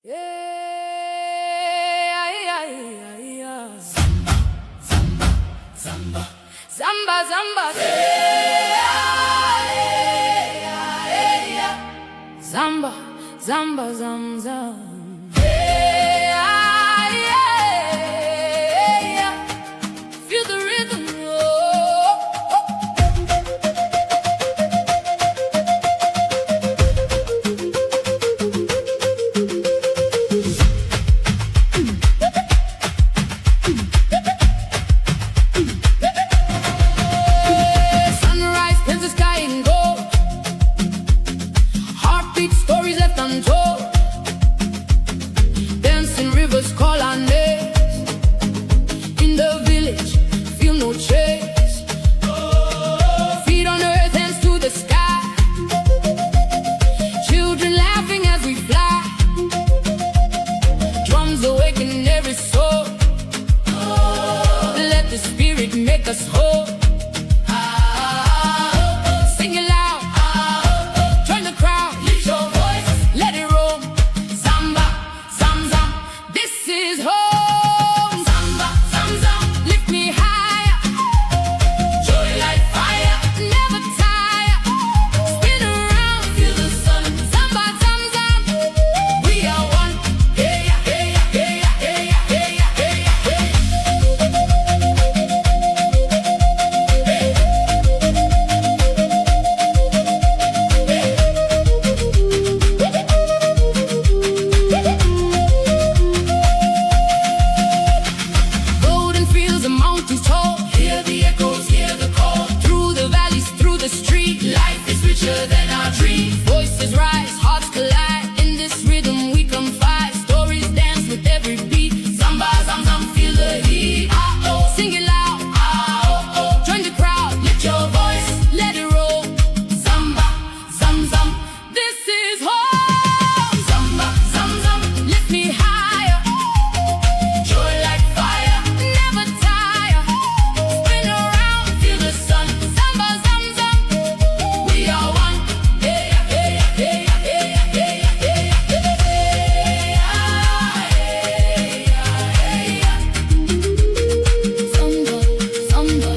Zamba, zamba, zamba, zamba, zam, zam. Feel the rhythm. Sunrise paints the sky in gold. Heartbeat stories left untold. Dancing rivers call our names. In the village, feel no chase. Feet on earth, hands to the sky. Children laughing as we fly. Drums awaken every soul. Let the spirit make us whole. Sing it loud. Join the crowd. Lift your voice. Let it roll. Zamba, zam, zam. This is home. Zamba, zam, zam. Lift me higher. Joy like fire. Never tire. Spin around. Feel the sun. Zamba, zam, zam. We are one. Hey, yeah, hey, yeah, hey, yeah, hey, yeah, hey, yeah, hey, yeah, hey. Golden fields and mountains tall. Hear the echoes, hear the call. Through the valleys, through the street. Life is richer than our dreams. Voices rise, hearts collide. In this rhythm we confide. Stories dance with every beat. Zamba, zam, zam, feel the heat. Oh, sing it loud. Oh, join the crowd. Lift your voice, let it roll. Zamba, zam, zam. This is home. Zamba, zam, zam. Lift me higher. Joy like fire. Never tire. Spin around, feel the sun. Zamba, zam, zam. We are one. Hey, yeah, hey, yeah, hey, yeah, hey, yeah, hey, yeah, hey, yeah, hey, yeah. Zamba, zamba.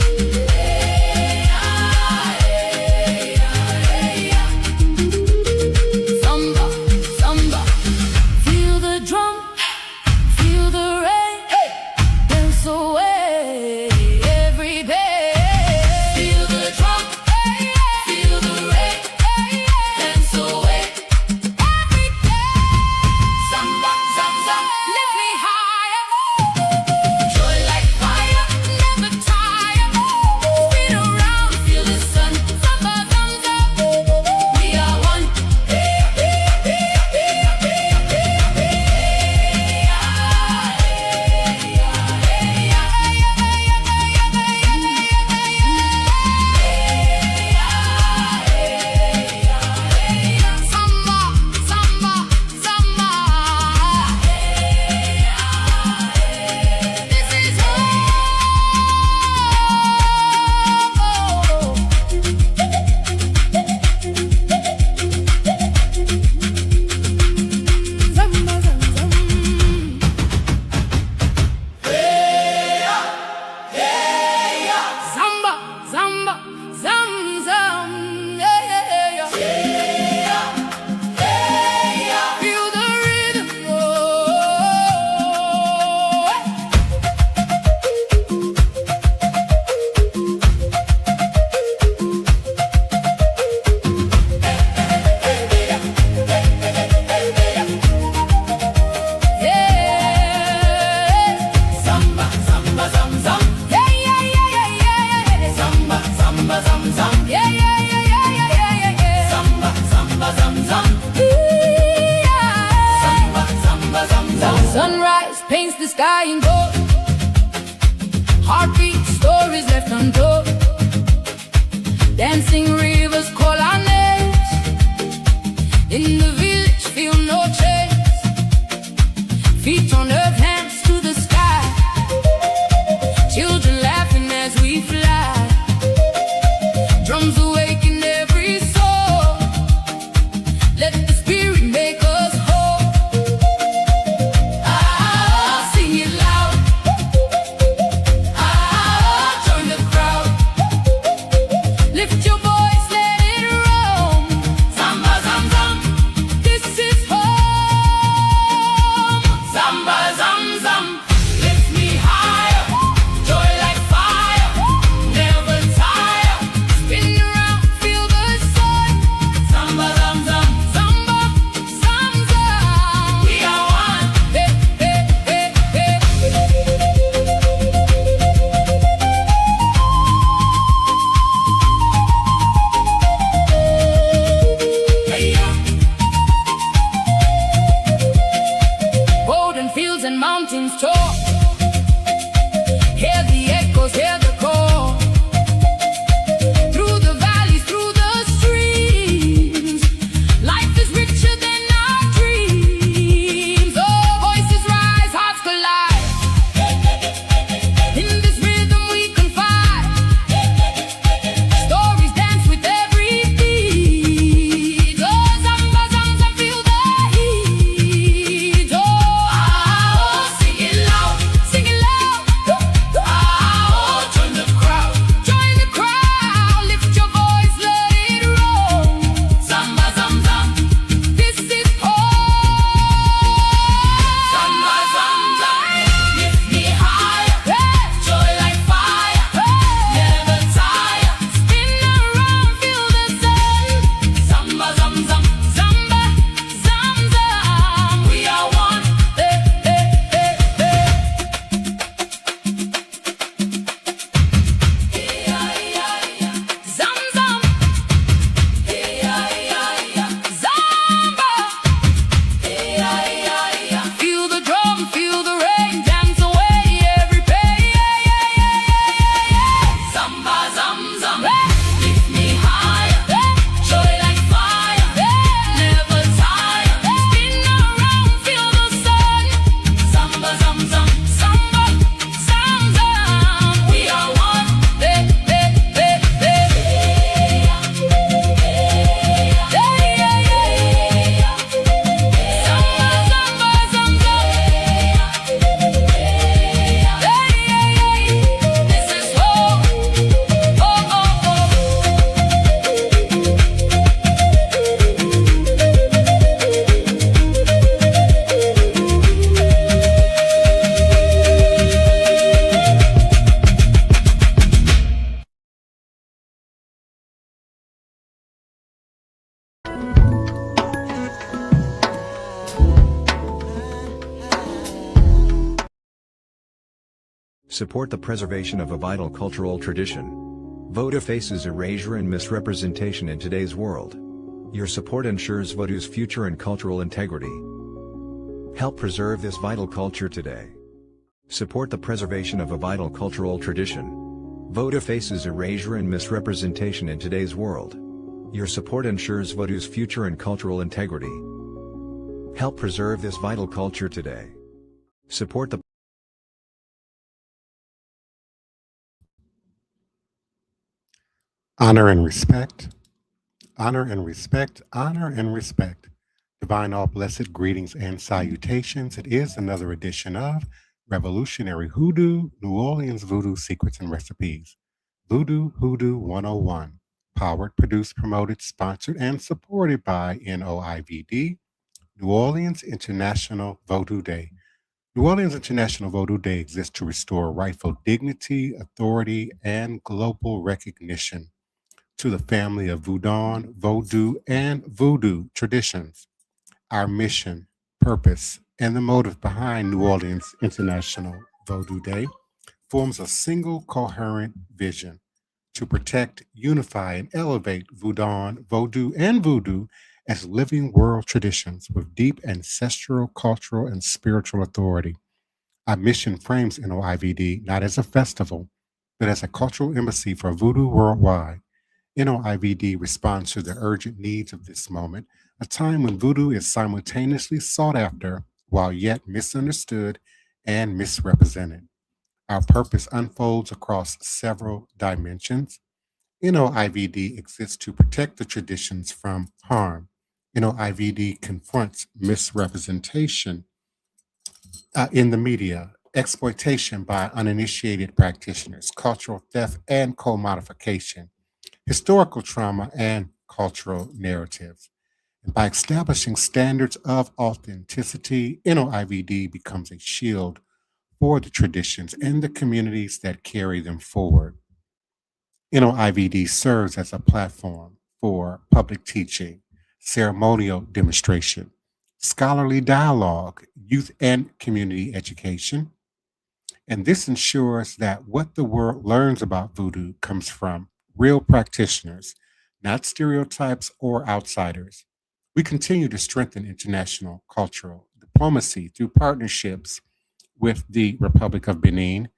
Zamba, zamba. Feel the drum, feel the rain. Dance away every day. Feel the drum, feel the rain. Dance away every day. Zamba, zam, zam. Lift me higher. Joy like fire. Never tire. Spin around, feel the sun. Zamba, zam, zam. We are one. Hey, hey, hey, hey, hey, hey, Zamba, zamba, zamba. This is home. Zamba, zam, zam. Zamba, zamba, zam, zam. Feel the rhythm. Zamba, zamba, zam, zam. Yeah, yeah, yeah, yeah, yeah. Zamba, zamba, zam, zam. Yeah, yeah, yeah, yeah, yeah, yeah, yeah. Zamba, zamba, zam, zam. Zamba, zamba, zam, zam. Sunrise paints the sky in gold. Heartbeat stories left untold. Dancing rivers call our names. In the village, feel no chase. Feet on earth, hands to the sky. Children laughing as we fly. Drums awaken every soul. Let the spirit make us whole. mountains talk. Hear the echoes, hear the call. Through the valleys, through the streams, life is richer than our dreams. Oh, voices rise, hearts collide. In this rhythm we confide. Stories dance with every beat. Oh, zamba, zamba, feel the heat. Oh, ah, sing it loud, sing it loud. Ah, join the crowd, join the crowd. Lift your voice, let it roll. Zamba, zam, zam, this is home. Zamba, zam, zam, lift me higher. Joy like fire, never tire. Spin around, feel the sun. Zamba, zam, zam, zamba, zam, zam. We are one. Zam, zam. Zamba. Feel the drum, feel the rain, dance away every pain. Zamba, zam, zam, lift me higher. Joy like fire, never tire. Spin around, feel the sun. Zamba, zam, zam, zamba, zam, zam. We are one. This is home. Oh, oh, Support the preservation of a vital cultural tradition. Vodou faces erasure and misrepresentation in today's world. Your support ensures Vodou's future and cultural integrity. Help preserve this vital culture today. Support the preservation of a vital cultural tradition. Vodou faces erasure and misrepresentation in today's world. Your support ensures Vodou's future and cultural integrity. Help preserve this vital culture today. Support the Honor and respect, honor and respect, honor and respect. Divine all blessed greetings and salutations. It is another edition of Revolutionary Hoodoo, New Orleans Voodoo Secrets and Recipes. Voodoo Hoodoo 101. Powered, produced, promoted, sponsored, and supported by NOIVD, New Orleans International Vodou Day. New Orleans International Vodou Day exists to restore rightful dignity, authority, and global recognition to the family of Voudon, Vodou, and Voodoo traditions. Our mission, purpose, and the motive behind New Orleans International Vodou Day forms a single coherent vision to protect, unify, and elevate Voudon, Vodou, and Voodoo as living world traditions with deep ancestral, cultural, and spiritual authority. Our mission frames NOIVD not as a festival, but as a cultural embassy for Voodoo worldwide. NOIVD responds to the urgent needs of this moment, a time when Voodoo is simultaneously sought after while yet misunderstood and misrepresented. Our purpose unfolds across several dimensions. NOIVD exists to protect the traditions from harm. NOIVD confronts misrepresentation in the media, exploitation by uninitiated practitioners, cultural theft and commodification, historical trauma, and cultural narratives. And by establishing standards of authenticity, NOIVD becomes a shield for the traditions and the communities that carry them forward. NOIVD serves as a platform for public teaching, ceremonial demonstration, scholarly dialogue, youth and community education. And this ensures that what the world learns about Voodoo comes from real practitioners, not stereotypes or outsiders. We continue to strengthen international cultural diplomacy through partnerships with the Republic of Benin,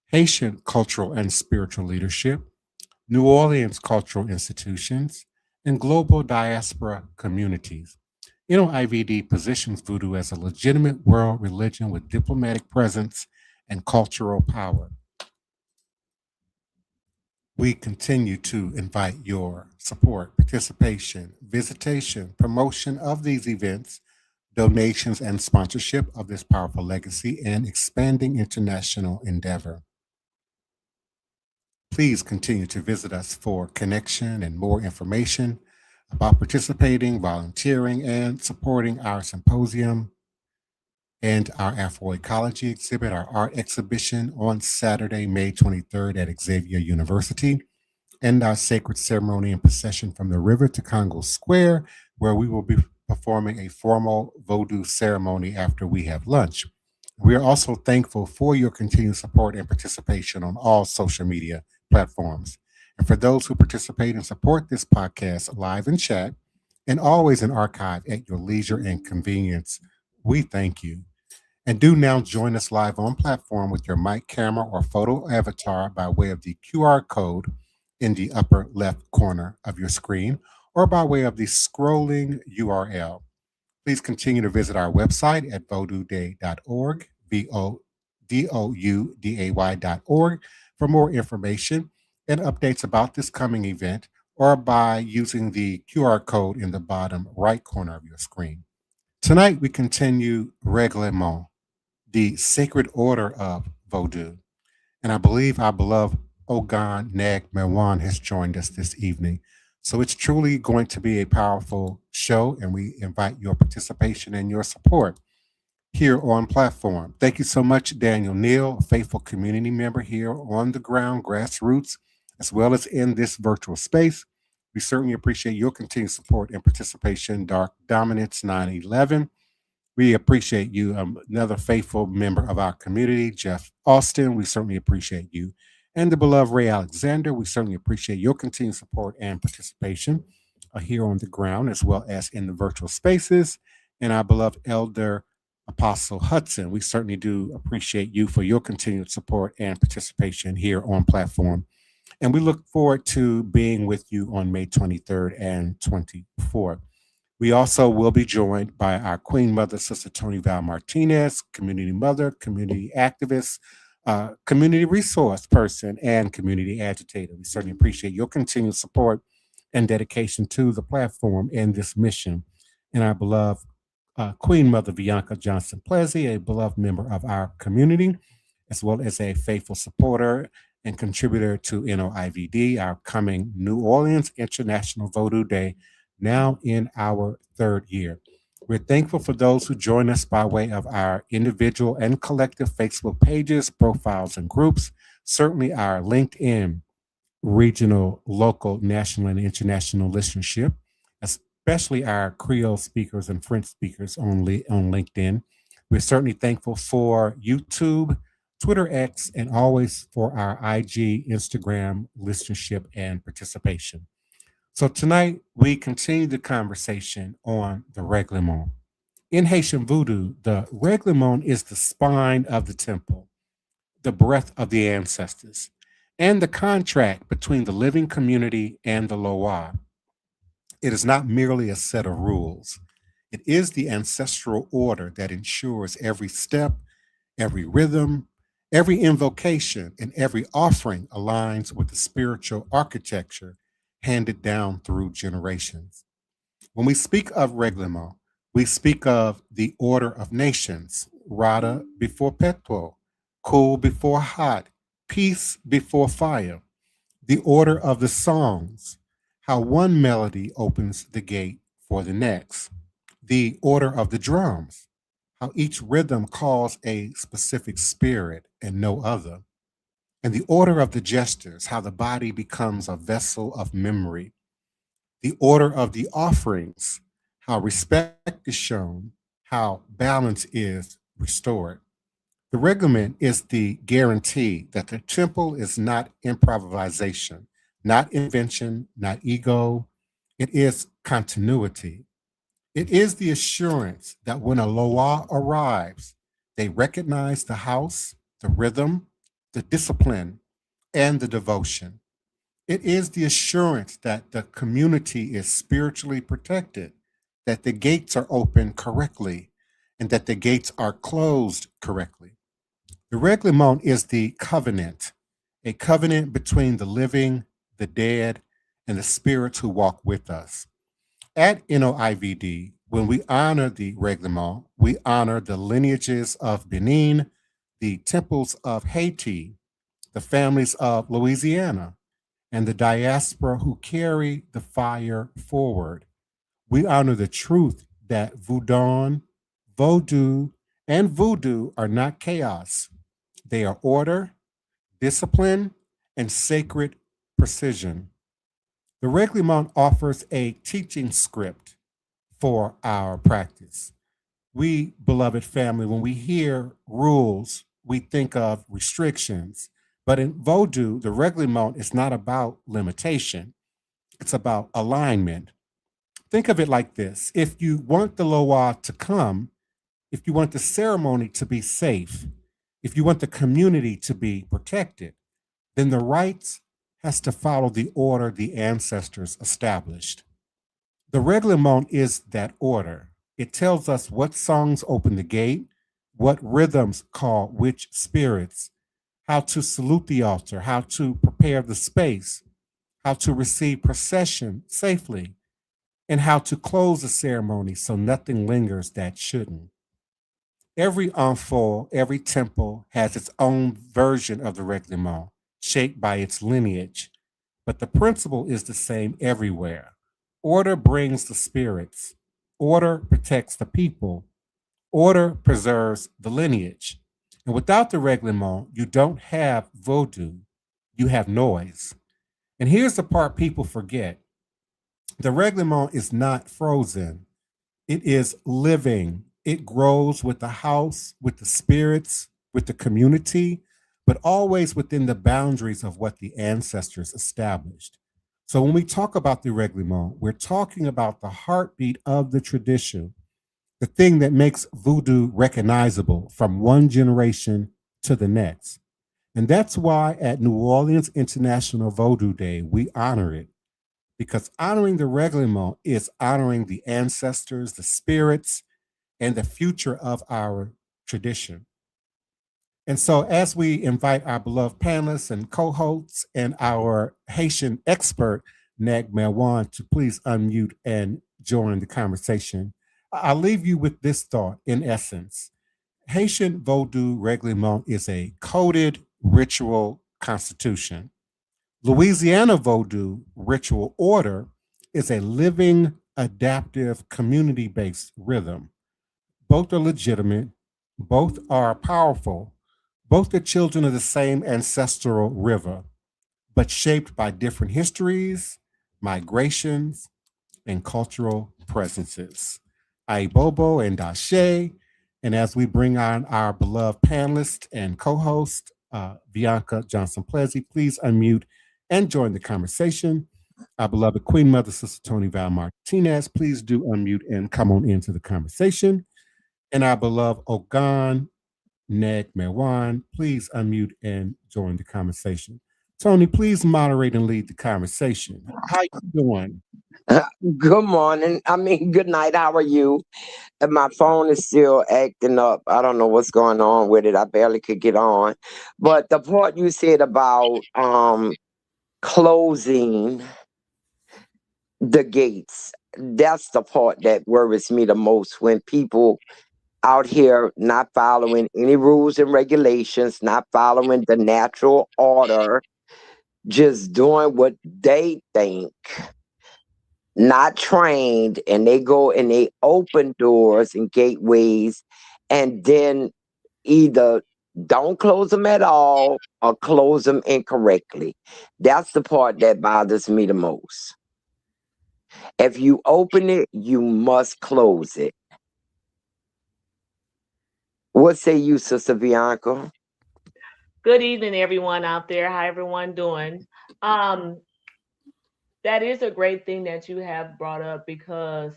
Haitian cultural and spiritual leadership, New Orleans cultural institutions, and global diaspora communities. NOIVD positions voodoo as a legitimate world religion with diplomatic presence and cultural power. We continue to invite your support, participation, visitation, promotion of these events, donations, and sponsorship of this powerful legacy and expanding international endeavor. Please continue to visit us for connection and more information about participating, volunteering, and supporting our symposium and our Afroecology exhibit, our art exhibition on Saturday, May 23rd at Xavier University, and our sacred ceremony and procession from the river to Congo Square, where we will be performing a formal Vodou ceremony after we have lunch. We are also thankful for your continued support and participation on all social media platforms. And for those who participate and support this podcast live in chat and always in archive at your leisure and convenience, we thank you. And do now join us live on platform with your mic, camera, or photo avatar by way of the QR code in the upper left corner of your screen or by way of the scrolling URL. Please continue to visit our website at vodouday.org, VODOUDAY.org, for more information and updates about this coming event, or by using the QR code in the bottom right corner of your screen. Tonight, we continue Règlement, the sacred order of Vodou. And I believe our beloved Ogan Nag Merwan has joined us this evening. So it's truly going to be a powerful show, and we invite your participation and your support here on platform. Thank you so much, Daniel Neal, a faithful community member here on the ground, grassroots, as well as in this virtual space. We certainly appreciate your continued support and participation. Dark Dominance 911. We appreciate you, another faithful member of our community, Jeff Austin. We certainly appreciate you. And the beloved Ray Alexander, we certainly appreciate your continued support and participation here on the ground, as well as in the virtual spaces. And our beloved Elder Apostle Hudson, we certainly do appreciate you for your continued support and participation here on platform. And we look forward to being with you on May 23rd and 24th. We also will be joined by our Queen Mother, Sister Tony Val Martinez, community mother, community activist, community resource person, and community agitator. We certainly appreciate your continued support and dedication to the platform and this mission. And our beloved Queen Mother Bianca Johnson Plessy, a beloved member of our community, as well as a faithful supporter and contributor to NOIVD, our coming New Orleans International Voodoo Day, now in our third year. We're thankful for those who join us by way of our individual and collective Facebook pages, profiles, and groups. Certainly our LinkedIn regional, local, national, and international listenership, especially our Creole speakers and French speakers on LinkedIn. We're certainly thankful for YouTube, Twitter X, and always for our IG, Instagram listenership and participation. So tonight, we continue the conversation on the Règlement. In Haitian Voodoo, the Règlement is the spine of the temple, the breath of the ancestors, and the contract between the living community and the Loa. It is not merely a set of rules. It is the ancestral order that ensures every step, every rhythm, every invocation, and every offering aligns with the spiritual architecture handed down through generations. When we speak of Règlement, we speak of the order of nations, Rada before Petro, cool before hot, peace before fire, the order of the songs, how one melody opens the gate for the next, the order of the drums, how each rhythm calls a specific spirit and no other, and the order of the gestures, how the body becomes a vessel of memory, the order of the offerings, how respect is shown, how balance is restored. The Règlement is the guarantee that the temple is not improvisation, not invention, not ego. It is continuity. It is the assurance that when a Loa arrives, They recognize the house, the rhythm, the discipline, and the devotion. It is the assurance that the community is spiritually protected, that the gates are open correctly, and that the gates are closed correctly. The Règlement is the covenant, a covenant between the living, the dead, and the spirits who walk with us. At NOIVD, when we honor the Règlement, we honor the lineages of Benin, the temples of Haiti, the families of Louisiana, and the diaspora who carry the fire forward. We honor the truth that Vodou, and Voodoo are not chaos. They are order, discipline, and sacred precision. The Règlement offers a teaching script for our practice. We, beloved family, when we hear rules, we think of restrictions. But in Vodou, the Règlement is not about limitation, it's about alignment. Think of it like this: if you want the Loa to come, if you want the ceremony to be safe, if you want the community to be protected, then the rites has to follow the order the ancestors established. The Règlement is that order. It tells us what songs open the gate, what rhythms call which spirits, how to salute the altar, how to prepare the space, how to receive procession safely, and how to close the ceremony so nothing lingers that shouldn't. Every amphore, every temple has its own version of the Règlement, shaped by its lineage, but the principle is the same everywhere. Order brings the spirits, order protects the people, order preserves the lineage. And without the Règlement, you don't have Vodou, you have noise. And here's the part people forget: the Règlement is not frozen, it is living. It grows with the house, with the spirits, with the community, but always within the boundaries of what the ancestors established. So when we talk about the Règlement, we're talking about the heartbeat of the tradition, the thing that makes voodoo recognizable from one generation to the next. And that's why at New Orleans International Vodou Day, we honor it, because honoring the Règlement is honoring the ancestors, the spirits, and the future of our tradition. And so, as we invite our beloved panelists and co hosts and our Haitian expert, Neg Melwan, to please unmute and join the conversation, I'll leave you with this thought in essence: Haitian Vodou Règlement is a coded ritual constitution. Louisiana Vodou ritual order is a living, adaptive, community based rhythm. Both are legitimate, both are powerful, both are children of the same ancestral river, but shaped by different histories, migrations, and cultural presences. Aibobo and Dashe. And as we bring on our beloved panelist and co host, Bianca Johnson Plessy, please unmute and join the conversation. Our beloved Queen Mother, Sister Tony Val Martinez, please do unmute and come on into the conversation. And our beloved Ogan Neg Merwan, please unmute and join the conversation. Tony, please moderate and lead the conversation. How you doing? Good morning. Good night. How are you? And my phone is still acting up. I don't know what's going on with it. I barely could get on. But the part you said about closing the gates, that's the part that worries me the most, when people out here not following any rules and regulations, not following the natural order, just doing what they think, not trained, and they go and they open doors and gateways, and then either don't close them at all or close them incorrectly. That's the part that bothers me the most. If you open it, you must close it. What say you, Sister Bianca? Good evening, everyone out there. How everyone doing? That is a great thing that you have brought up, because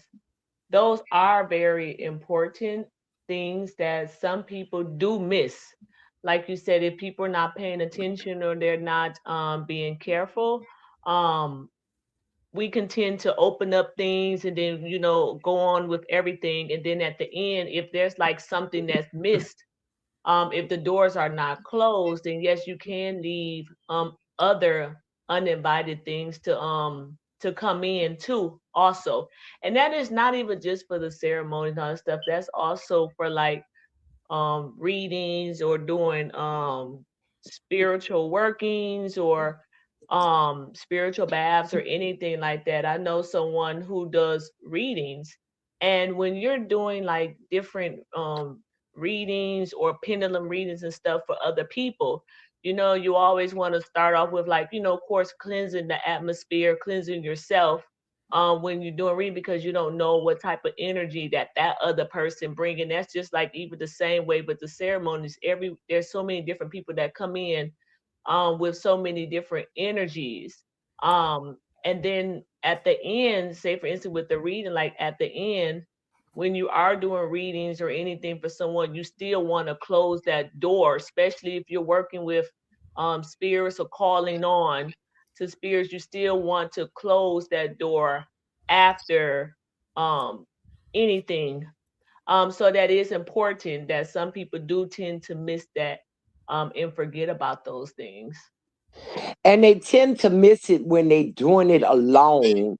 those are very important. things that some people do miss. Like you said, if people are not paying attention or they're not being careful, um, we can tend to open up things and then, go on with everything. And then at the end, if there's like something that's missed, if the doors are not closed, then yes, you can leave other uninvited things to come in too also. And that is not even just for the ceremonies and all that stuff. That's also for like readings or doing spiritual workings or spiritual baths or anything like that. I know someone who does readings, and when you're doing like different readings or pendulum readings and stuff for other people, you always want to start off with like, of course, cleansing the atmosphere, cleansing yourself when you're doing reading, because you don't know what type of energy that other person bring. And that's just like even the same way with the ceremonies. There's so many different people that come in with so many different energies. And then at the end, say for instance with the reading, like at the end, when you are doing readings or anything for someone, you still want to close that door, especially if you're working with spirits or calling on to spirits. You still want to close that door after um, anything. So that is important, that some people do tend to miss that and forget about those things. And they tend to miss it when they doing it alone.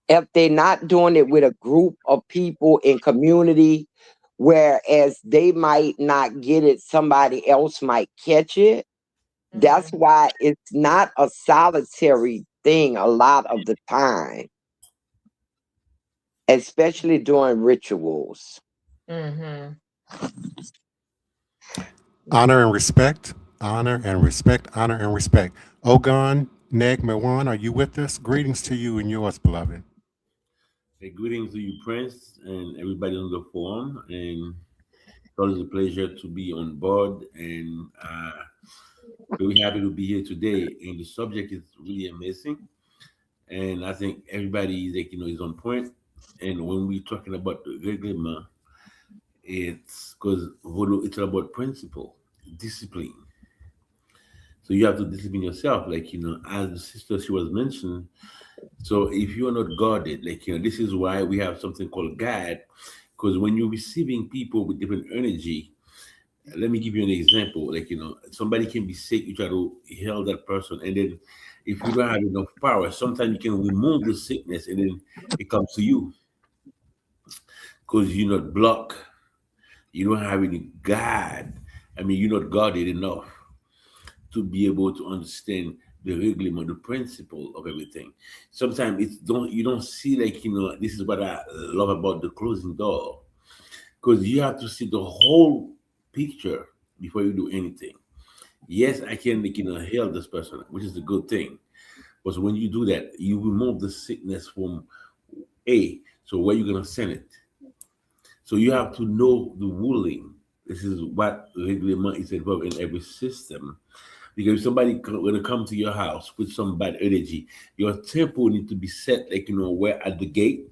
If they're not doing it with a group of people in community, whereas they might not get it, somebody else might catch it. That's Mm-hmm. why it's not a solitary thing a lot of the time, especially during rituals. Mm-hmm. Honor and respect, honor and respect, honor and respect. Ogon Nagmewan, are you with us? Greetings to you and yours, beloved. Hey, greetings to you, Prince, and everybody on the forum. And it's always a pleasure to be on board, and very happy to be here today. And the subject is really amazing, and I think everybody is like is on point. And when we're talking about the Règlement, it's because Voodoo, it's all about principle, discipline. So you have to discipline yourself, like as the sister she was mentioned. So if you are not guarded, like this is why we have something called guide, because when you're receiving people with different energy, let me give you an example. Like somebody can be sick, you try to heal that person, and then if you don't have enough power, sometimes you can remove the sickness, and then it comes to you because you're not blocked. You don't have any guide. I mean, you're not guarded enough to be able to understand the règlement, the principle of everything. Sometimes it's don't you don't see like this is what I love about the closing door, because you have to see the whole picture before you do anything. Yes, I can like heal this person, which is a good thing. But when you do that, you remove the sickness from A. So where you gonna send it? So you have to know the ruling. This is what règlement is involved in every system. Because if somebody gonna come to your house with some bad energy, your temple need to be set like where at the gate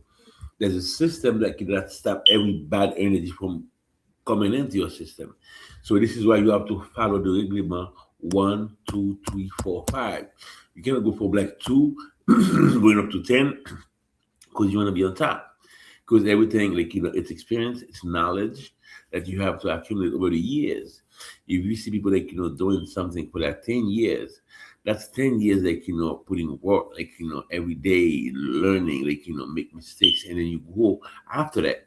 there's a system that stop every bad energy from coming into your system. So this is why you have to follow the règlement 1, 2, 3, 4, 5. You cannot go from like 2 going up to 10 because you want to be on top. Because everything like it's experience, it's knowledge that you have to accumulate over the years. If you see people like doing something for like 10 years, that's 10 years like putting work like every day learning like make mistakes, and then you go after that.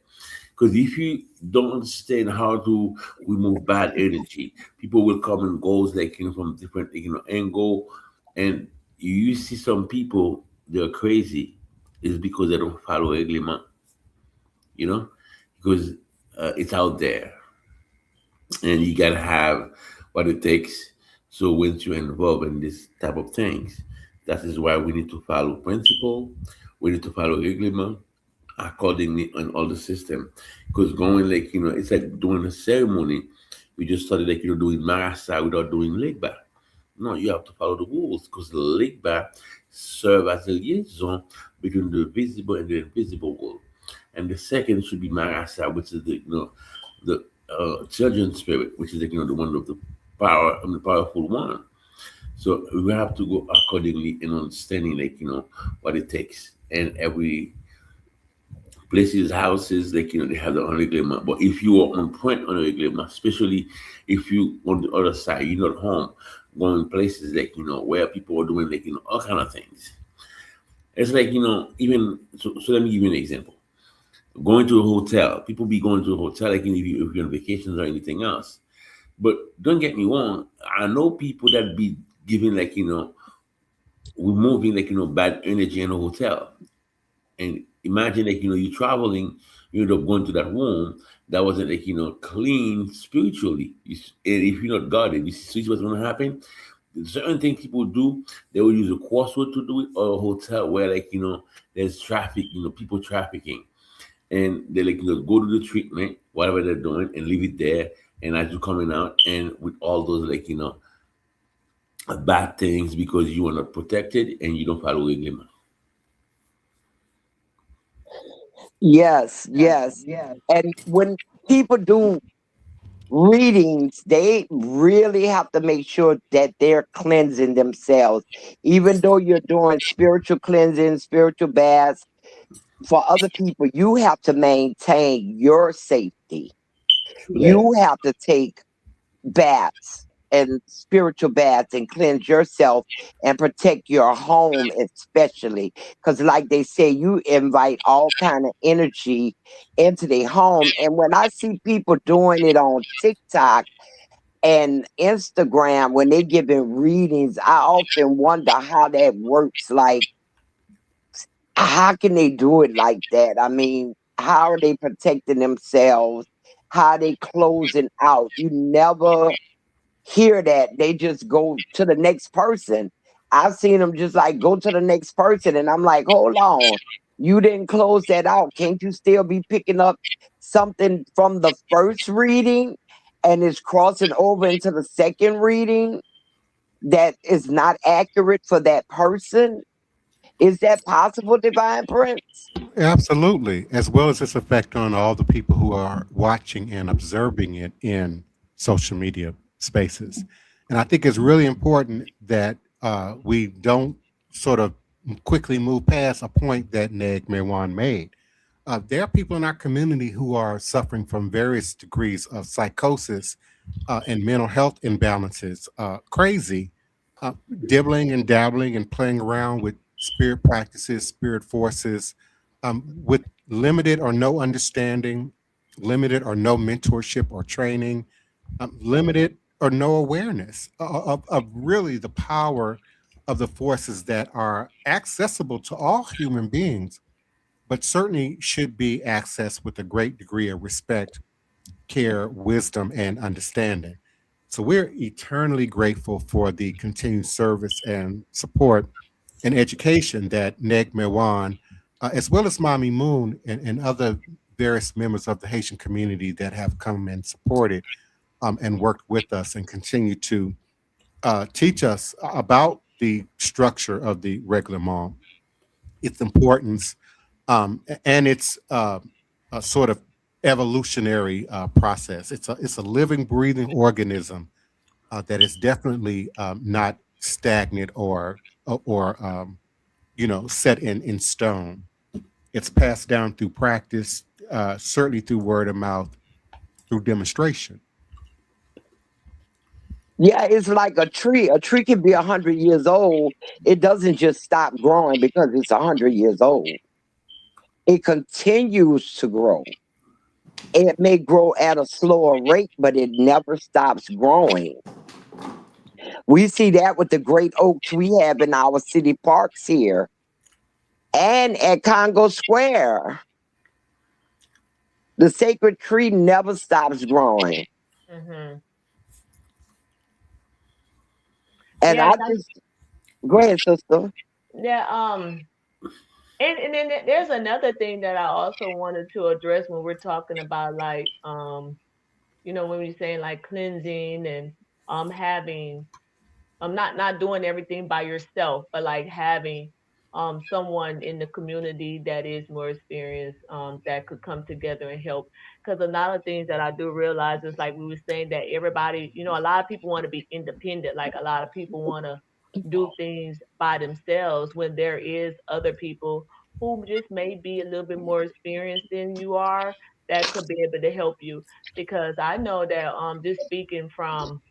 Because if you don't understand how to remove bad energy, people will come and goes like from different angle, and you see some people they're crazy is because they don't follow règlement, you know, because it's out there, and you gotta have what it takes. So once you're involved in this type of things, that is why we need to follow principle. We need to follow règlement accordingly on all the system. Because going like it's like doing a ceremony. We just started like doing marasa without doing legba. No, you have to follow the rules because the legba serve as a liaison between the visible and the invisible world. and the second should be Marasa, which is the children's spirit, which is the one of the power, the powerful one. So we have to go accordingly in understanding what it takes. And every places, houses, they have their own reglement. But if you are on point on a reglement, especially if you on the other side, you're not home, going places where people are doing all kind of things. It's even so let me give you an example. Going to a hotel, people be going to a hotel if you're on vacations or anything else. But don't get me wrong, I know people that be giving removing bad energy in a hotel. And imagine you're traveling, you end up going to that room that wasn't clean spiritually. And if you're not guarded, you see what's going to happen. Certain things people do, they will use a crossroad to do it, or a hotel where there's traffic, people trafficking, and they go to the treatment, whatever they're doing, and leave it there. And as you're coming out, and with all those bad things because you are not protected and you don't follow reglement. Yes, yes. And when people do readings, they really have to make sure that they're cleansing themselves. Even though you're doing spiritual cleansing, spiritual baths for other people, you have to maintain your safety. You have to take baths and spiritual baths and cleanse yourself and protect your home, especially because like they say, you invite all kind of energy into their home. And when I see people doing it on TikTok and Instagram, when they giving readings, I often wonder how that works. Like, how can they do it like that? I mean, how are they protecting themselves? How are they closing out? You never hear that. They just go to the next person. I've seen them just like go to the next person, and I'm like, hold on, you didn't close that out. Can't you still be picking up something from the first reading and it's crossing over into the second reading that is not accurate for that person? Is that possible, Divine Prince? Absolutely, as well as its effect on all the people who are watching and observing it in social media spaces. And I think it's really important that we don't sort of quickly move past a point that Neg Mewan made. There are people in our community who are suffering from various degrees of psychosis and mental health imbalances. Crazy, dibbling and dabbling and playing around with spirit practices, spirit forces, with limited or no understanding, limited or no mentorship or training, limited or no awareness of really the power of the forces that are accessible to all human beings, but certainly should be accessed with a great degree of respect, care, wisdom, and understanding. So we're eternally grateful for the continued service and support and education that Neg Mewan, as well as Mommy Moon and other various members of the Haitian community that have come and supported and worked with us and continue to teach us about the structure of the Règlement, its importance, and its a sort of evolutionary process. It's a living, breathing organism that is definitely not stagnant or set in stone. It's passed down through practice, certainly through word of mouth, through demonstration. Yeah, it's like a tree. A tree can be 100 years old. It doesn't just stop growing because it's 100 years old. It continues to grow. It may grow at a slower rate, but it never stops growing. We see that with the great oaks we have in our city parks here and at Congo Square. The sacred tree never stops growing. Hmm. And Yeah, I just go ahead, sister. yeah. And then there's another thing that I also wanted to address when we're talking about like when we're saying like cleansing and having not doing everything by yourself, but like having someone in the community that is more experienced that could come together and help. Because a lot of things that I do realize is like we were saying that everybody, you know, a lot of people want to be independent. Like a lot of people want to do things by themselves when there is other people who just may be a little bit more experienced than you are that could be able to help you. Because I know that just speaking from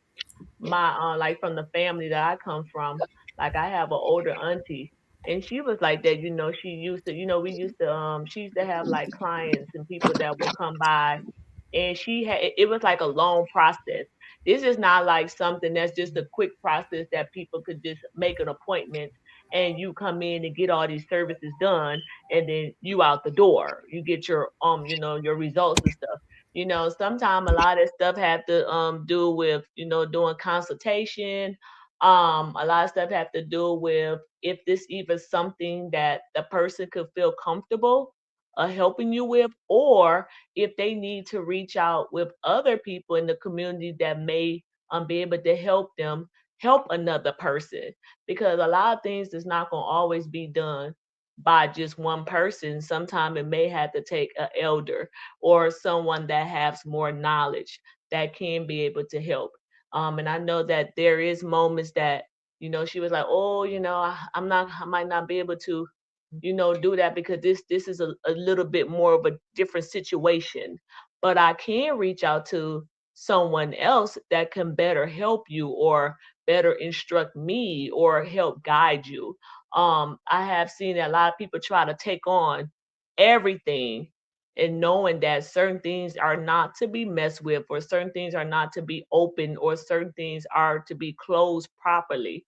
my like from the family that I come from, like I have an older auntie and she was like that, you know, she used to, you know, we used to she used to have like clients and people that would come by and she had it was like a long process. This is not like something that's just a quick process that people could just make an appointment and you come in and get all these services done and then you out the door. You get your you know, your results and stuff. You know, sometimes a lot of stuff have to do with, you know, doing consultation. A lot of stuff have to do with if this even something that the person could feel comfortable helping you with, or if they need to reach out with other people in the community that may be able to help them help another person, because a lot of things is not going to always be done by just one person. Sometimes it may have to take an elder or someone that has more knowledge that can be able to help. And I know that there is moments that, you know, she was like, oh, you know, I might not be able to, you know, do that because this is a little bit more of a different situation. But I can reach out to someone else that can better help you or better instruct me or help guide you. I have seen that a lot of people try to take on everything and knowing that certain things are not to be messed with or certain things are not to be open or certain things are to be closed properly.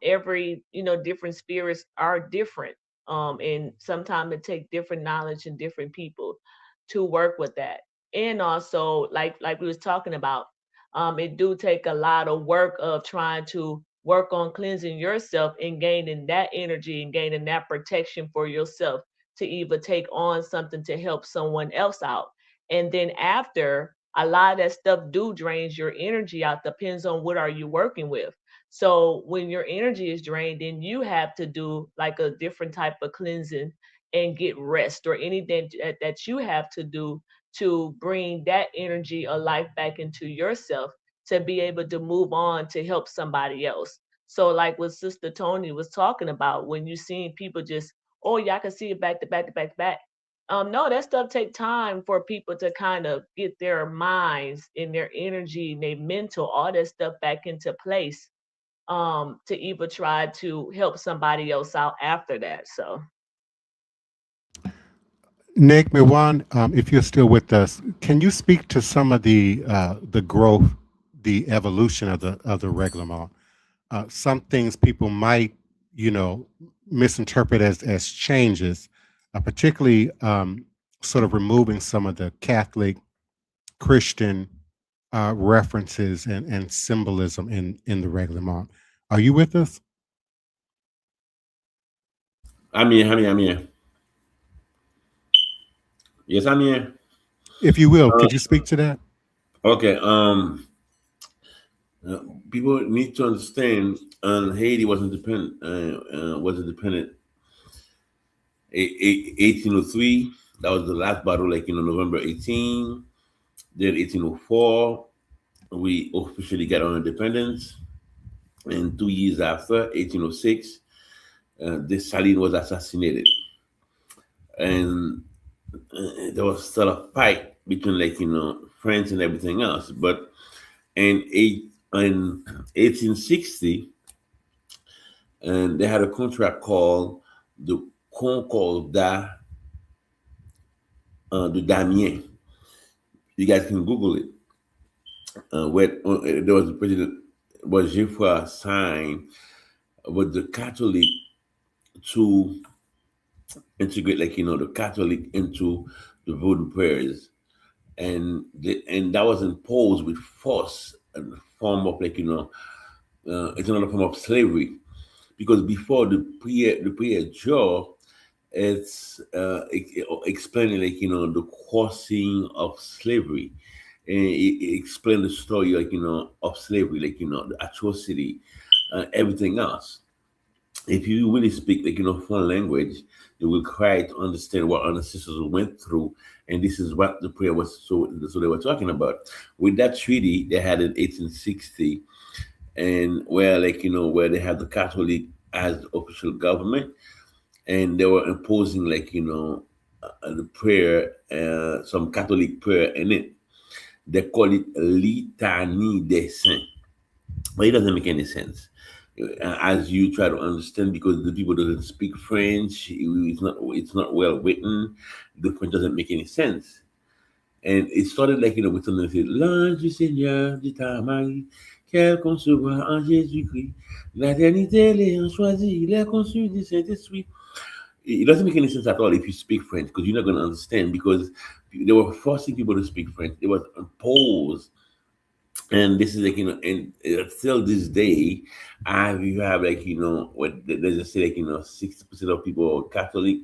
Every, you know, different spirits are different, and sometimes it takes different knowledge and different people to work with that. And also like we was talking about, it do take a lot of work of trying to work on cleansing yourself and gaining that energy and gaining that protection for yourself to either take on something to help someone else out. And then after, a lot of that stuff do drains your energy out, depends on what are you working with. So when your energy is drained, then you have to do like a different type of cleansing and get rest or anything that you have to do to bring that energy or life back into yourself to be able to move on to help somebody else. So like what Sister Tony was talking about, when you seeing people just, oh yeah, I can see it back to back to back to back. No, that stuff take time for people to kind of get their minds and their energy and their mental, all that stuff back into place, to even try to help somebody else out after that. So Nick Miwan, if you're still with us, can you speak to some of the growth, the evolution of the Règlement? Some things people might, you know, misinterpret as changes, particularly sort of removing some of the Catholic Christian references and symbolism in the Règlement. Are you with us? I'm here. Yes, I'm here. If you will, could you speak to that? Okay. People need to understand. Haiti was independent. Was independent. 1803. That was the last battle, like, you know, November 18. Then 1804, we officially got our independence. And 2 years after, 1806, Dessalines was assassinated. And there was still a fight between, like, you know, France and everything else. But in 1860, and they had a contract called the Concordat de Damien. You guys can Google it. Where there was a president, was Geoffroy signed with the Catholic to integrate, like, you know, the Catholic into the Vodou prayers, and that was imposed with force in the form of, like, you know, it's another form of slavery, because before the prayer jaw, it's explaining, like, you know, the causing of slavery, and it explained the story, like, you know, of slavery, like, you know, the atrocity, everything else. if you really speak foreign language, you will try to understand what our ancestors went through, and this is what the prayer was. So they were talking about with that treaty they had in 1860, and where where they had the Catholic as the official government, and they were imposing the prayer, some Catholic prayer in it. They call it Litanie des Saints, but it doesn't make any sense as you try to understand, because the people doesn't speak French. It's not well written. The French doesn't make any sense. And it started with something that said l'ange du Seigneur dit à Marie qu'elle concevra en Jésus-Christ. La dernière les choisi, les conçu du Saint-Esprit. It doesn't make any sense at all if you speak French, because you're not going to understand, because they were forcing people to speak French. It was imposed. And this is and still this day, you have what they just say 60% of people are Catholic,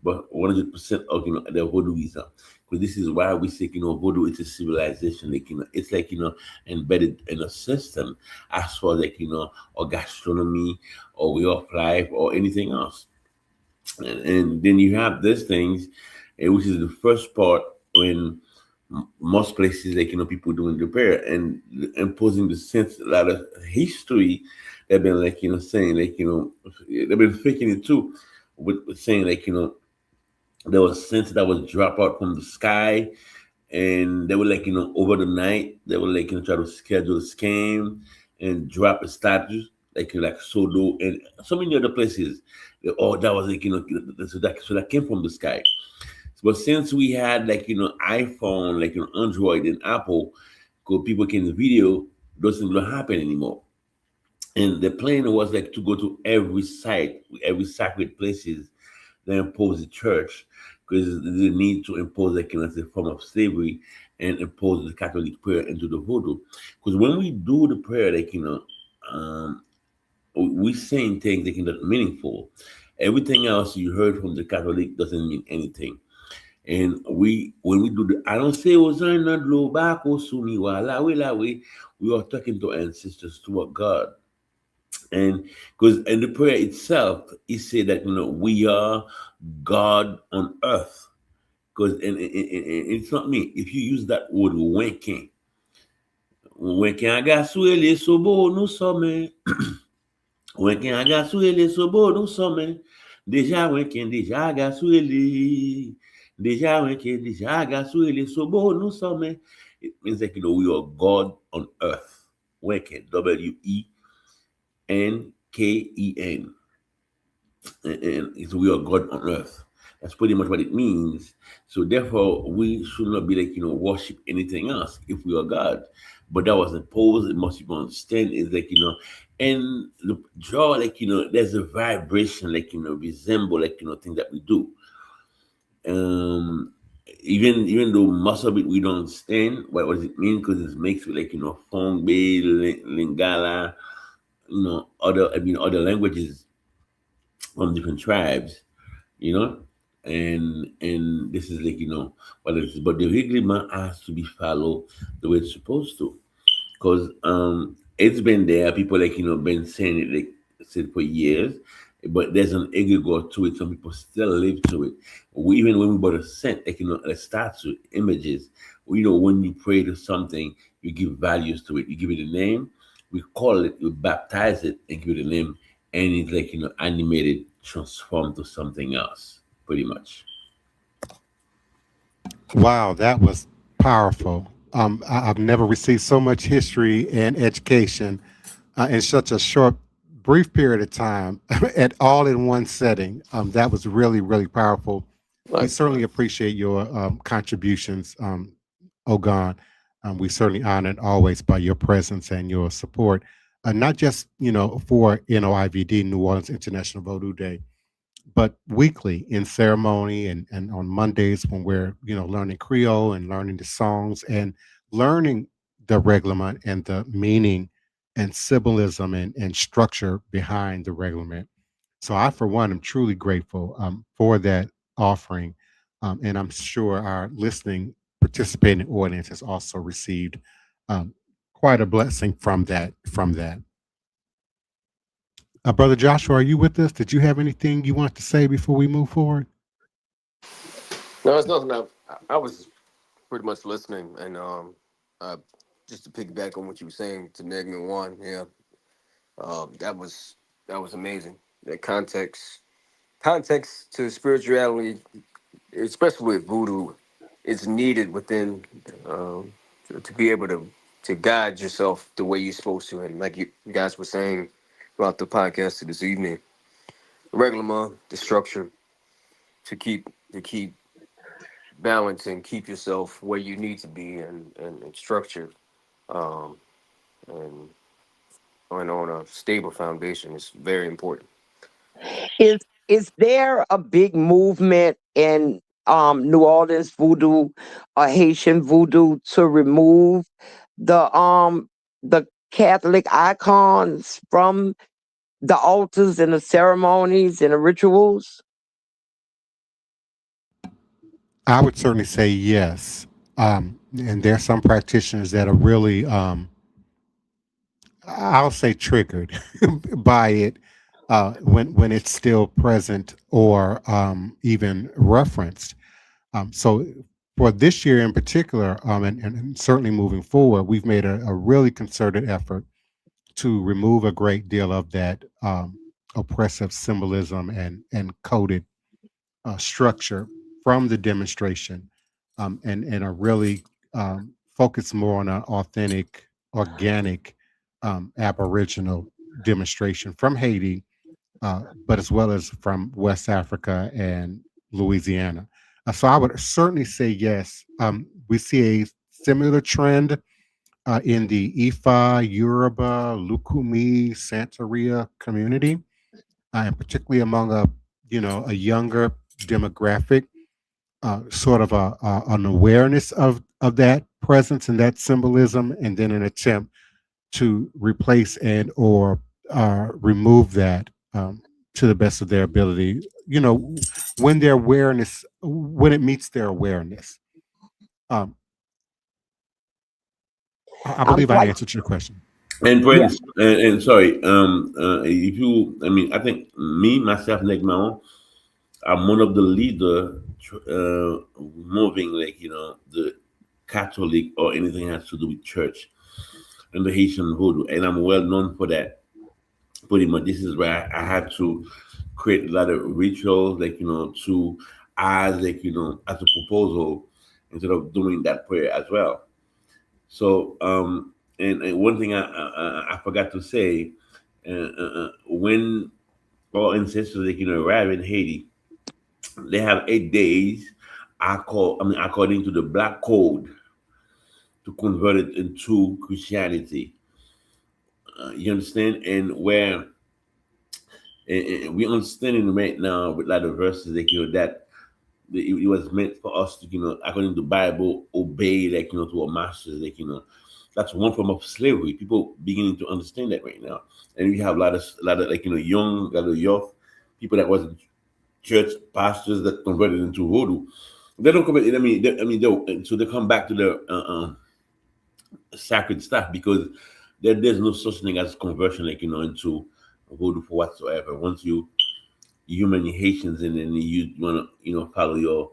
but 100% of they're Vodouism. Because this is why we say Vodou is a civilization. It's embedded in a system as far as or gastronomy or way of life or anything else. And then you have these things, which is the first part when most places people doing the prayer and imposing the sense, a lot of history. They've been saying they've been faking it too, with saying there was sense that was drop out from the sky, and they were over the night they were try to schedule a scam and drop a statue like Sodo and so many other places. Oh, that was so that came from the sky. But since we had iPhone, Android and Apple, because people can video, those things don't happen anymore. And the plan was to go to every site, every sacred places, then impose the church, because the need to impose a form of slavery and impose the Catholic prayer into the Voodoo. Because when we do the prayer, we saying things that are meaningful. Everything else you heard from the Catholic doesn't mean anything. And when we do the I don't say Hosanna Glo Bako Sumi Wa Lawe Lawe, we are talking to ancestors, to our God. And because in the prayer itself, it said that we are God on earth. Because and it's not me. If you use that word wenken aga suele sobo no some. Wenken aga suele sobo no some. Deja wenken deja aga suele. Deja wenken deja aga suele sobo no some. It means we are God on earth. Wenken, Wenken. And so we are God on earth. That's pretty much what it means. So therefore, we should not be worship anything else if we are God. But that was imposed. It must people understand is and the draw there's a vibration resemble things that we do. Even though most of it we don't understand what does it mean, because it's mixed with Fongbe, Lingala, other languages from different tribes, and this is what it is. But the Règlement has to be followed the way it's supposed to, because it's been there. People been saying it said for years, but there's an egregore to it. Some people still live to it. Even when we bought a scent, a statue, images. When you pray to something, you give values to it. You give it a name. We call it. We baptize it and give it a name, and it's animated, transformed to something else, pretty much. Wow, that was powerful. I've never received so much history and education in such a short, brief period of time, at all in one setting. That was really, really powerful. We certainly appreciate your contributions, Ogon. We certainly honored always by your presence and your support, not just for NOIVD, New Orleans International Vodou Day, but weekly in ceremony and on Mondays when we're learning Creole and learning the songs and learning the Règlement and the meaning and symbolism and structure behind the Règlement. So I, for one, am truly grateful for that offering, and I'm sure our listening, participating audience has also received um, quite a blessing from that. Brother Joshua, are you with us? Did you have anything you want to say before we move forward? No, it's nothing. I was pretty much listening, and uh, just to piggyback on what you were saying to Negman One, yeah, that was amazing. That context to spirituality, especially with voodoo, is needed within to be able to guide yourself the way you're supposed to, and like you guys were saying throughout the podcast this evening, the Règlement, the structure to keep balance and keep yourself where you need to be and structured um, and on a stable foundation is very important. Is there a big movement in New Orleans voodoo or Haitian voodoo to remove the Catholic icons from the altars and the ceremonies and the rituals? I would certainly say yes. And there's some practitioners that are really, I'll say, triggered by it when it's still present or even referenced. So for this year in particular, and certainly moving forward, we've made a really concerted effort to remove a great deal of that oppressive symbolism and coded structure from the demonstration, and are really focused more on an authentic, organic, Aboriginal demonstration from Haiti, but as well as from West Africa and Louisiana. So I would certainly say yes. We see a similar trend in the Ifa, Yoruba, Lukumi, Santeria community, and particularly among a younger demographic, sort of an awareness of that presence and that symbolism, and then an attempt to replace and or remove that to the best of their ability. When it meets their awareness. Um, I I'm believe I quite answered your question. And Yeah. Prince, and sorry, if you, I mean, I think me, myself, Negmao, I'm one of the leader moving, like, the Catholic or anything has to do with church and the Haitian Voodoo. And I'm well known for that. Pretty much, this is where I had to create a lot of rituals, like, to, as, like, as a proposal instead of doing that prayer as well. So, and one thing I forgot to say, when our ancestors, like, arrive in Haiti, they have 8 days. I mean, according to the Black Code, to convert it into Christianity. You understand? And where and we understanding right now with a lot of verses, like, that it was meant for us to, according to the Bible, obey, like, to our masters, like, that's one form of slavery. People beginning to understand that right now, and we have a lot of like, young, a lot of youth people that was church pastors that converted into voodoo. They don't convert. So they come back to the sacred stuff because there's no such thing as conversion, like, into voodoo for whatsoever. Once you human Haitians and then you want to follow your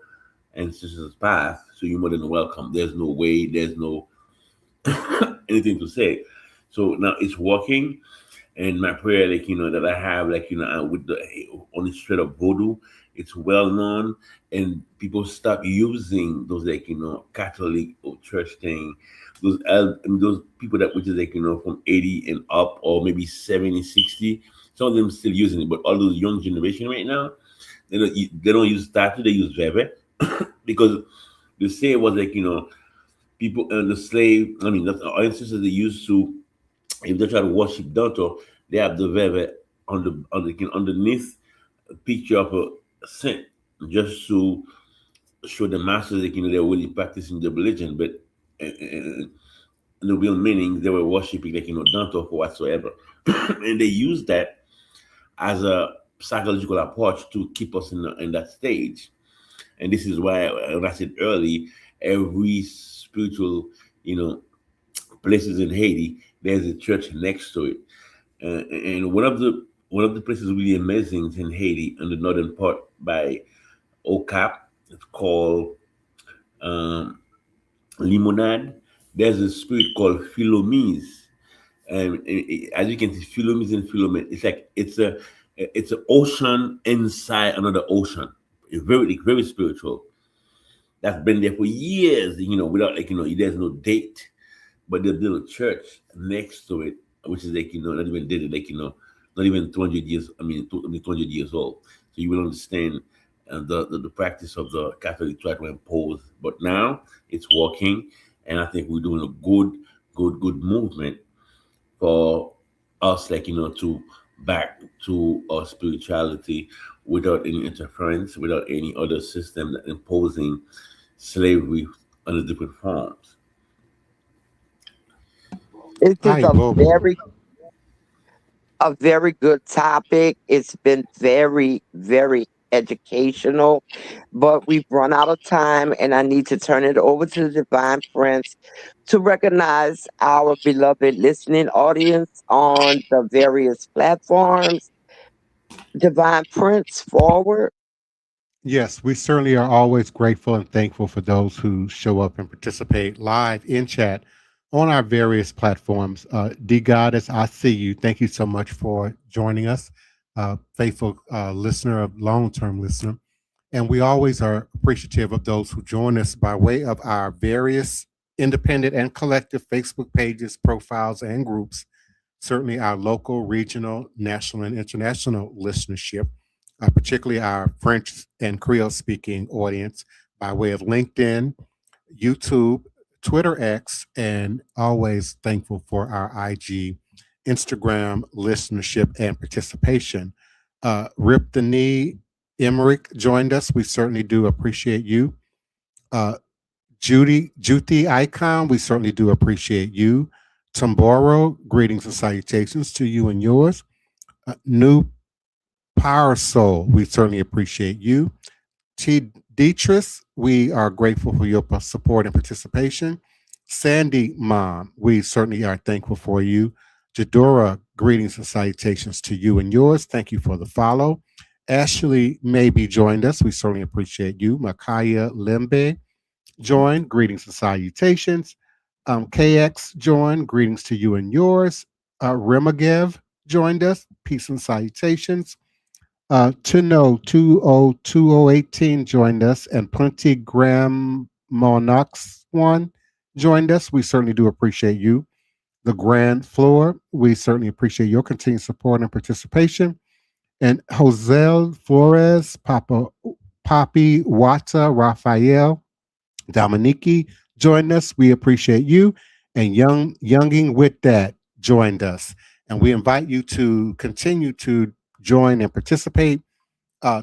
ancestors' path, so you're more than welcome. There's no way. There's no anything to say. So now it's working, and my prayer, like, that I have, like, with the on the straight of voodoo, it's well known, and people stop using those, like, Catholic or church thing. Those people that which is, like, from 80 and up, or maybe 70, 60. Some of them still using it, but all those young generation right now, they don't use tattoo. They use veve because the say was, like, people and the slave. I mean, that's our ancestors. They used to, if they try to worship Danto, they have the veve underneath a picture of a saint, just to show the masters that, they're really practicing the religion, but in the real meaning they were worshiping, like, Danto for whatsoever, and they use that as a psychological approach to keep us in that stage. And this is why, as I said early, every spiritual, places in Haiti, there's a church next to it. And one of the One of the places really amazing is in Haiti, in the northern part by Ocap. It's called um, Limonade. There's a spirit called Philomise, and as you can see, Philomise and Philomene. It's like it's an ocean inside another ocean. It's very spiritual. That's been there for years. Without there's no date, but they built a church next to it, which is not even dated, not even 200 years. I mean, 200 years old. So you will understand the practice of the Catholic Church when imposed. But now it's working, and I think we're doing a good movement for us, to back to our spirituality without any interference, without any other system that imposing slavery under different forms. This is Hi, Bobo. a very good topic. It's been very, very educational, but we've run out of time, and I need to turn it over to the Divine Prince to recognize our beloved listening audience on the various platforms. Divine Prince, forward. Yes, we certainly are always grateful and thankful for those who show up and participate live in chat on our various platforms. D Goddess, I see you. Thank you so much for joining us, faithful listener, of long-term listener. And we always are appreciative of those who join us by way of our various independent and collective Facebook pages, profiles, and groups. Certainly our local, regional, national, and international listenership, particularly our French and Creole speaking audience by way of LinkedIn, YouTube, Twitter X, and always thankful for our IG, Instagram listenership and participation. Rip the Knee, Emmerich joined us. We certainly do appreciate you. Juti Icon, we certainly do appreciate you. Tamboro, greetings and salutations to you and yours. New Power Soul, we certainly appreciate you. T. Dietrich, we are grateful for your support and participation. Sandy Mom, we certainly are thankful for you. Jadora, greetings and salutations to you and yours. Thank you for the follow. Ashley Maybe joined us. We certainly appreciate you. Makaya Lembe joined. Greetings and salutations. KX joined. Greetings to you and yours. Remagev joined us. Peace and salutations. Tuno 202018 joined us, and Plenty Graham Monox one joined us. We certainly do appreciate you. The Grand Floor, we certainly appreciate your continued support and participation. And Jose Flores, Poppy Wata, Raphael, Dominiki joined us. We appreciate you. And Younging with That joined us. And we invite you to continue to join and participate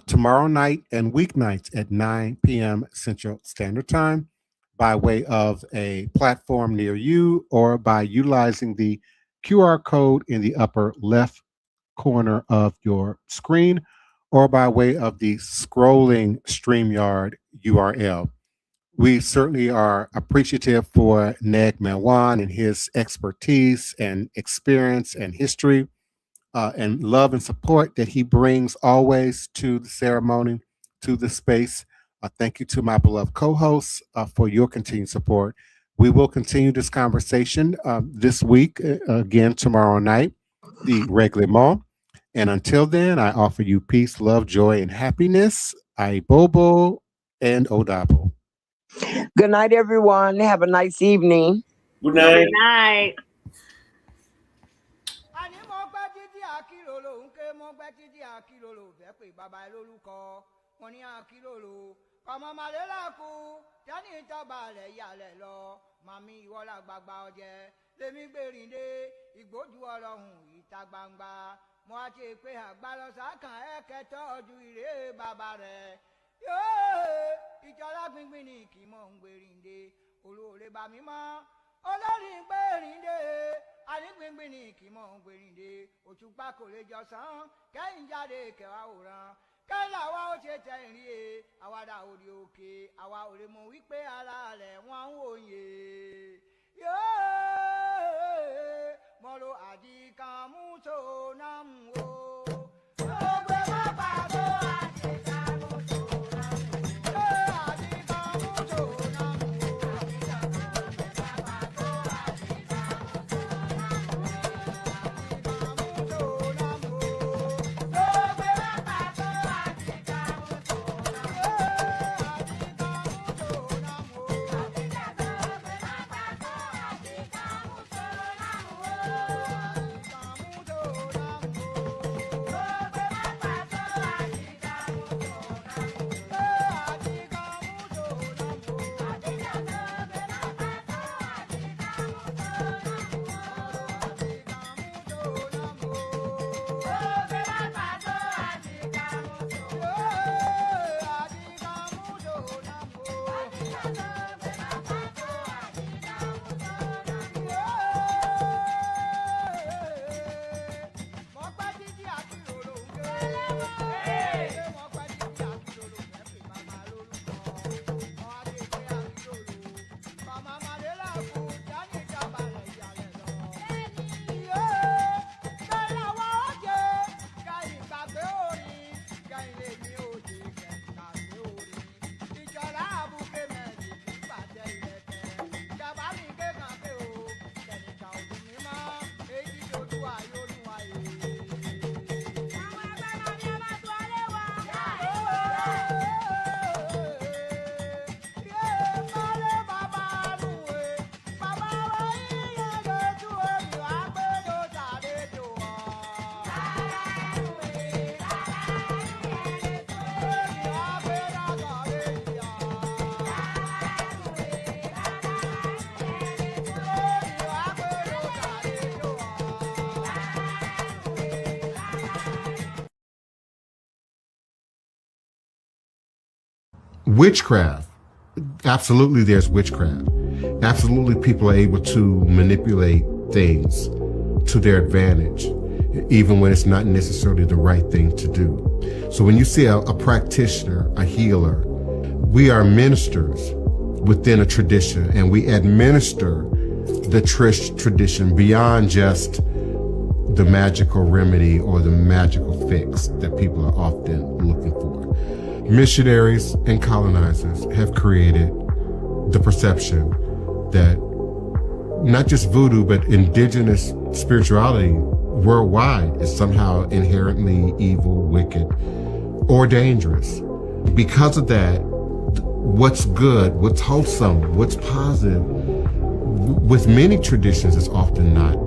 tomorrow night and weeknights at 9 p.m. Central Standard Time by way of a platform near you or by utilizing the QR code in the upper left corner of your screen or by way of the scrolling StreamYard URL. We certainly are appreciative for Neg Melwan and his expertise and experience and history and love and support that he brings always to the ceremony, to the space. Thank you to my beloved co-hosts for your continued support. We will continue this conversation this week, again tomorrow night, the Règlement. And until then, I offer you peace, love, joy, and happiness. Bobo and Odabo. Good night, everyone. Have a nice evening. Good night. Good night. àní mo gbẹ́ títí àkìlòlò ń ké mo gbẹ́ títí àkìlòlò fẹ́ pé bàbá ẹ lórúkọ mo ní àkìlòlò ọmọ màlẹ́lẹ́kù tẹ́ni ìtọ́ba rẹ̀ yàlẹ̀ lọ màmí ìwọ́lá gbagba ọjẹ́ lèmi gbèrìndé ìgbójú ọlọ́run ìta gbangba mo á ti pé àgbàlọ́sà kan ẹ̀kẹ́tọ́ ojú ìrè bàbá rẹ̀ ìjọba gbíngbín ni kì í mọ̀ ń gbèrìndé olóore bá mi mọ́ olórí gbèrìndé ànígbìngbìn ní kì í mọ̀ ń gbèrìndé òtúpá kò lè jọ sàn kẹ́yìn jáde kẹwàá òran kẹ́lá wa ó ṣe tẹ̀ ń rí e àwàdà òde òkè àwa ò lè mọ wípé ara rẹ̀ wọ́n ń wòye mọ̀rọ̀ àdìkan mú tó náà mú o. Witchcraft. Absolutely, there's witchcraft. Absolutely, people are able to manipulate things to their advantage, even when it's not necessarily the right thing to do. So when you see a practitioner, a healer, we are ministers within a tradition, and we administer the tradition beyond just the magical remedy or the magical fix that people are often looking for. Missionaries and colonizers have created the perception that not just voodoo, but indigenous spirituality worldwide is somehow inherently evil, wicked, or dangerous. Because of that, what's good, what's wholesome, what's positive, with many traditions is often not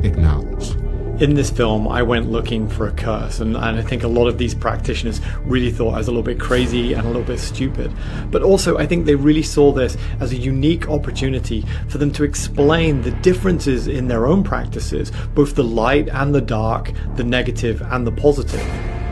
acknowledged. In this film, I went looking for a curse, and I think a lot of these practitioners really thought I was a little bit crazy and a little bit stupid. But also, I think they really saw this as a unique opportunity for them to explain the differences in their own practices, both the light and the dark, the negative and the positive.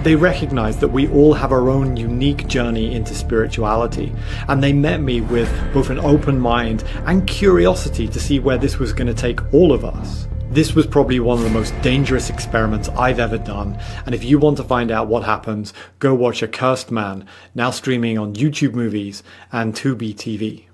They recognized that we all have our own unique journey into spirituality, and they met me with both an open mind and curiosity to see where this was going to take all of us. This was probably one of the most dangerous experiments I've ever done, and if you want to find out what happens, go watch A Cursed Man, now streaming on YouTube Movies and Tubi TV.